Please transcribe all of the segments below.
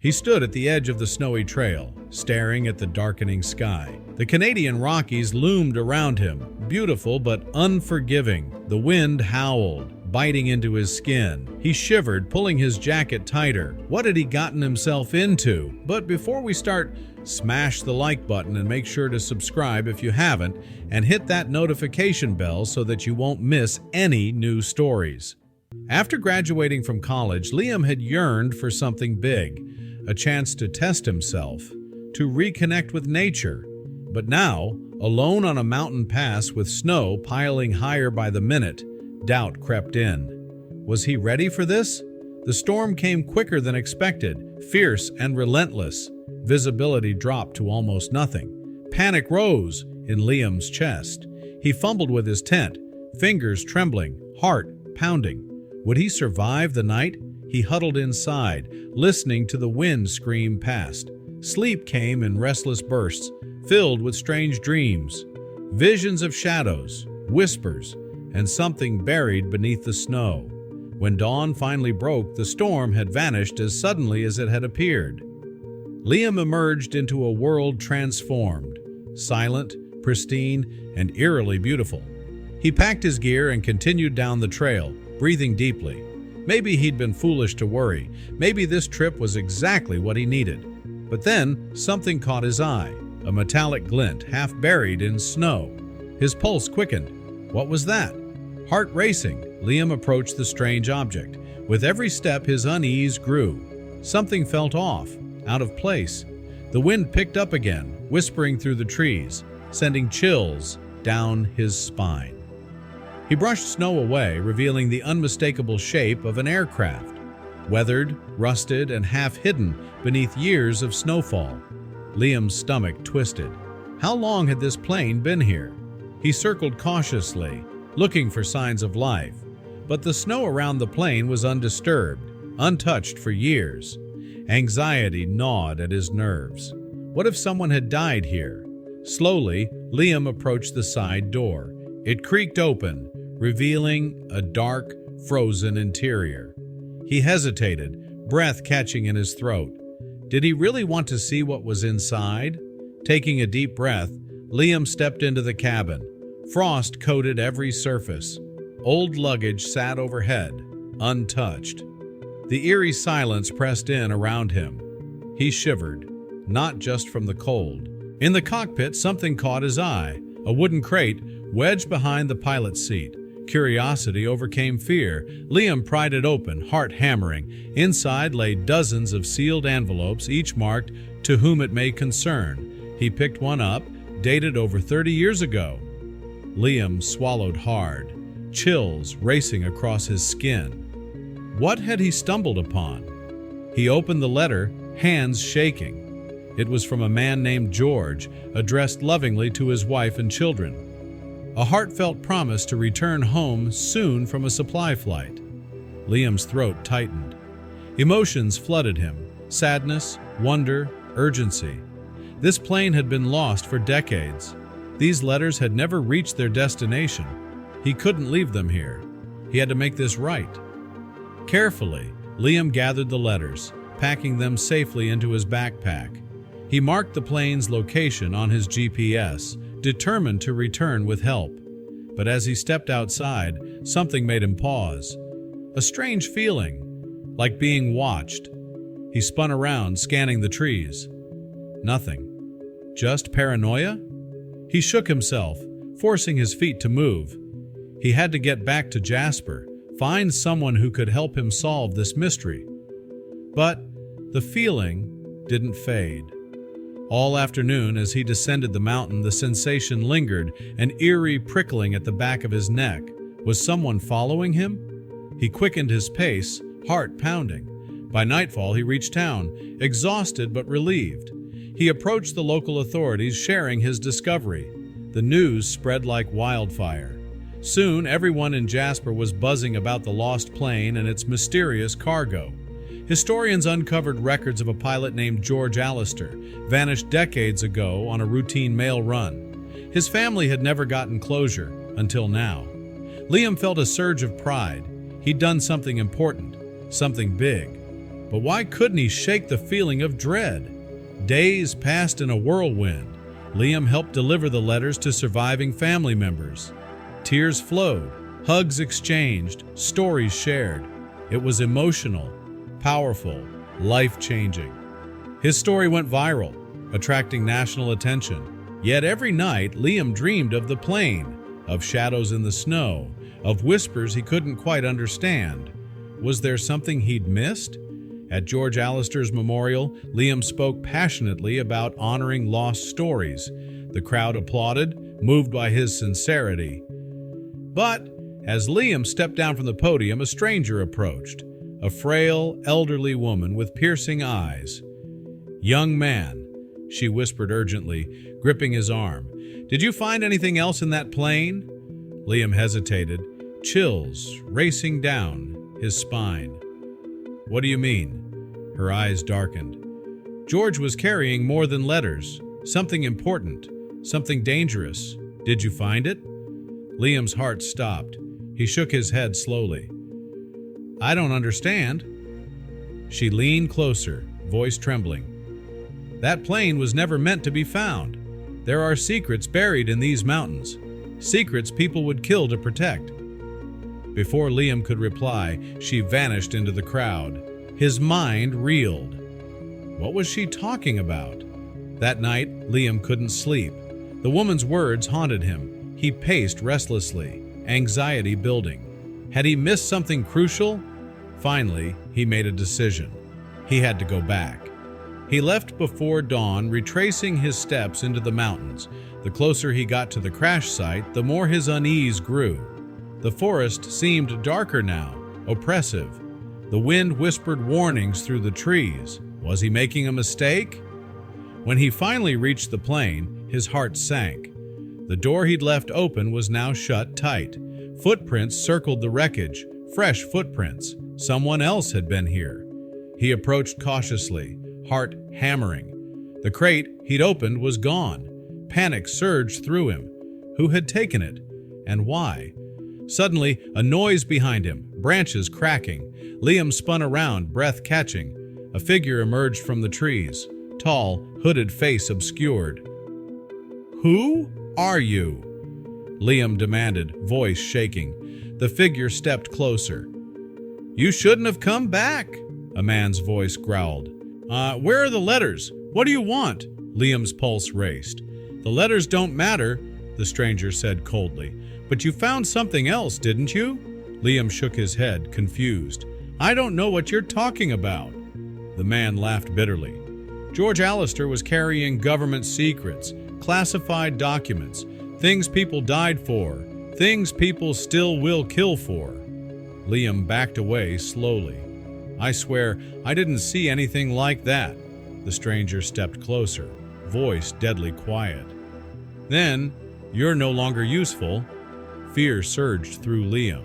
He stood at the edge of the snowy trail, staring at the darkening sky. The Canadian Rockies loomed around him, beautiful but unforgiving. The wind howled, biting into his skin. He shivered, pulling his jacket tighter. What had he gotten himself into? But before we start, smash the like button and make sure to subscribe if you haven't, and hit that notification bell so that you won't miss any new stories. After graduating from college, Liam had yearned for something big, a chance to test himself, to reconnect with nature. But now, alone on a mountain pass with snow piling higher by the minute, doubt crept in. Was he ready for this? The storm came quicker than expected, fierce and relentless. Visibility dropped to almost nothing. Panic rose in Liam's chest. He fumbled with his tent, fingers trembling, heart pounding. Would he survive the night? He huddled inside, listening to the wind scream past. Sleep came in restless bursts, filled with strange dreams, visions of shadows, whispers, and something buried beneath the snow. When dawn finally broke, the storm had vanished as suddenly as it had appeared. Liam emerged into a world transformed, silent, pristine, and eerily beautiful. He packed his gear and continued down the trail, breathing deeply. Maybe he'd been foolish to worry. Maybe this trip was exactly what he needed. But then something caught his eye, a metallic glint half buried in snow. His pulse quickened. What was that? Heart racing, Liam approached the strange object. With every step, his unease grew. Something felt off, out of place. The wind picked up again, whispering through the trees, sending chills down his spine. He brushed snow away, revealing the unmistakable shape of an aircraft, weathered, rusted, and half hidden beneath years of snowfall. Liam's stomach twisted. How long had this plane been here? He circled cautiously, looking for signs of life. But the snow around the plane was undisturbed, untouched for years. Anxiety gnawed at his nerves. What if someone had died here? Slowly, Liam approached the side door. It creaked open, revealing a dark, frozen interior. He hesitated, breath catching in his throat. Did he really want to see what was inside? Taking a deep breath, Liam stepped into the cabin. Frost coated every surface. Old luggage sat overhead, untouched. The eerie silence pressed in around him. He shivered, not just from the cold. In the cockpit, something caught his eye, a wooden crate wedged behind the pilot's seat. Curiosity overcame fear. Liam pried it open, heart hammering. Inside lay dozens of sealed envelopes, each marked, "To whom it may concern." He picked one up, dated over 30 years ago. Liam swallowed hard, chills racing across his skin. What had he stumbled upon? He opened the letter, hands shaking. It was from a man named George, addressed lovingly to his wife and children. A heartfelt promise to return home soon from a supply flight. Liam's throat tightened. Emotions flooded him. Sadness, wonder, urgency. This plane had been lost for decades. These letters had never reached their destination. He couldn't leave them here. He had to make this right. Carefully, Liam gathered the letters, packing them safely into his backpack. He marked the plane's location on his GPS, determined to return with help. But as he stepped outside, something made him pause. A strange feeling, like being watched. He spun around, scanning the trees. Nothing. Just paranoia? He shook himself, forcing his feet to move. He had to get back to Jasper, find someone who could help him solve this mystery. But the feeling didn't fade. All afternoon, as he descended the mountain, the sensation lingered, an eerie prickling at the back of his neck. Was someone following him? He quickened his pace, heart pounding. By nightfall, he reached town, exhausted but relieved. He approached the local authorities, sharing his discovery. The news spread like wildfire. Soon, everyone in Jasper was buzzing about the lost plane and its mysterious cargo. Historians uncovered records of a pilot named George Allister, vanished decades ago on a routine mail run. His family had never gotten closure until now. Liam felt a surge of pride. He'd done something important, something big. But why couldn't he shake the feeling of dread? Days passed in a whirlwind. Liam helped deliver the letters to surviving family members. Tears flowed, hugs exchanged, stories shared. It was emotional, powerful, life-changing. His story went viral, attracting national attention. Yet every night, Liam dreamed of the plane, of shadows in the snow, of whispers he couldn't quite understand. Was there something he'd missed? At George Allister's memorial, Liam spoke passionately about honoring lost stories. The crowd applauded, moved by his sincerity. But as Liam stepped down from the podium, a stranger approached, a frail, elderly woman with piercing eyes. "Young man," she whispered urgently, gripping his arm, "did you find anything else in that plane?" Liam hesitated, chills racing down his spine. "What do you mean?" Her eyes darkened. "George was carrying more than letters, something important, something dangerous. Did you find it?" Liam's heart stopped. He shook his head slowly. "I don't understand." She leaned closer, voice trembling. "That plane was never meant to be found. There are secrets buried in these mountains, secrets people would kill to protect." Before Liam could reply, she vanished into the crowd. His mind reeled. What was she talking about? That night, Liam couldn't sleep. The woman's words haunted him. He paced restlessly, anxiety building. Had he missed something crucial? Finally, he made a decision. He had to go back. He left before dawn, retracing his steps into the mountains. The closer he got to the crash site, the more his unease grew. The forest seemed darker now, oppressive. The wind whispered warnings through the trees. Was he making a mistake? When he finally reached the plane, his heart sank. The door he'd left open was now shut tight. Footprints circled the wreckage, fresh footprints. Someone else had been here. He approached cautiously, heart hammering. The crate he'd opened was gone. Panic surged through him. Who had taken it? And why? Suddenly, a noise behind him, branches cracking. Liam spun around, breath catching. A figure emerged from the trees, tall, hooded face obscured. "Who are you?" Liam demanded, voice shaking. The figure stepped closer. "You shouldn't have come back," a man's voice growled. Where are the letters? What do you want?" Liam's pulse raced. "The letters don't matter," the stranger said coldly. "But you found something else, didn't you?" Liam shook his head, confused. "I don't know what you're talking about." The man laughed bitterly. George Allister was carrying government secrets, classified documents, things people died for, things people still will kill for. Liam backed away slowly. "I swear, I didn't see anything like that." The stranger stepped closer, voice deadly quiet. "Then, you're no longer useful." Fear surged through Liam.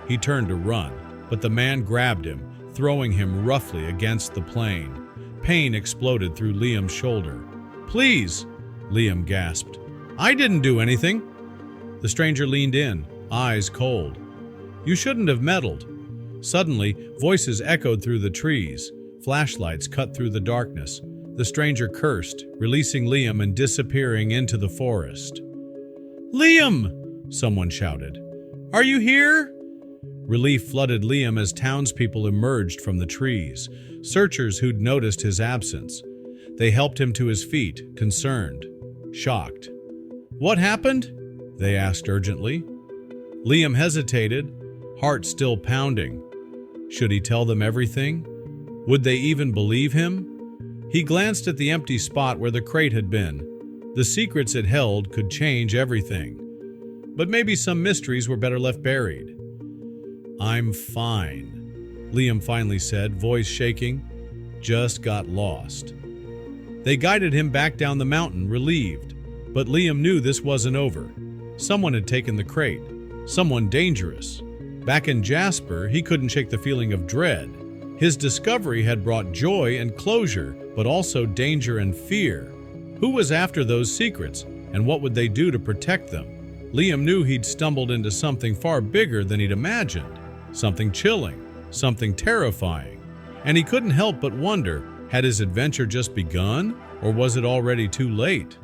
He turned to run, but the man grabbed him, throwing him roughly against the plane. Pain exploded through Liam's shoulder. "Please," Liam gasped. "I didn't do anything." The stranger leaned in, eyes cold. "You shouldn't have meddled." Suddenly, voices echoed through the trees. Flashlights cut through the darkness. The stranger cursed, releasing Liam and disappearing into the forest. "Liam!" someone shouted. "Are you here?" Relief flooded Liam as townspeople emerged from the trees, searchers who'd noticed his absence. They helped him to his feet, concerned, shocked. "What happened?" they asked urgently. Liam hesitated, heart still pounding. Should he tell them everything? Would they even believe him? He glanced at the empty spot where the crate had been. The secrets it held could change everything. But maybe some mysteries were better left buried. "I'm fine," Liam finally said, voice shaking. "Just got lost." They guided him back down the mountain, relieved. But Liam knew this wasn't over. Someone had taken the crate. Someone dangerous. Back in Jasper, he couldn't shake the feeling of dread. His discovery had brought joy and closure, but also danger and fear. Who was after those secrets, and what would they do to protect them? Liam knew he'd stumbled into something far bigger than he'd imagined. Something chilling, something terrifying. and he couldn't help but wonder, had his adventure just begun, or was it already too late?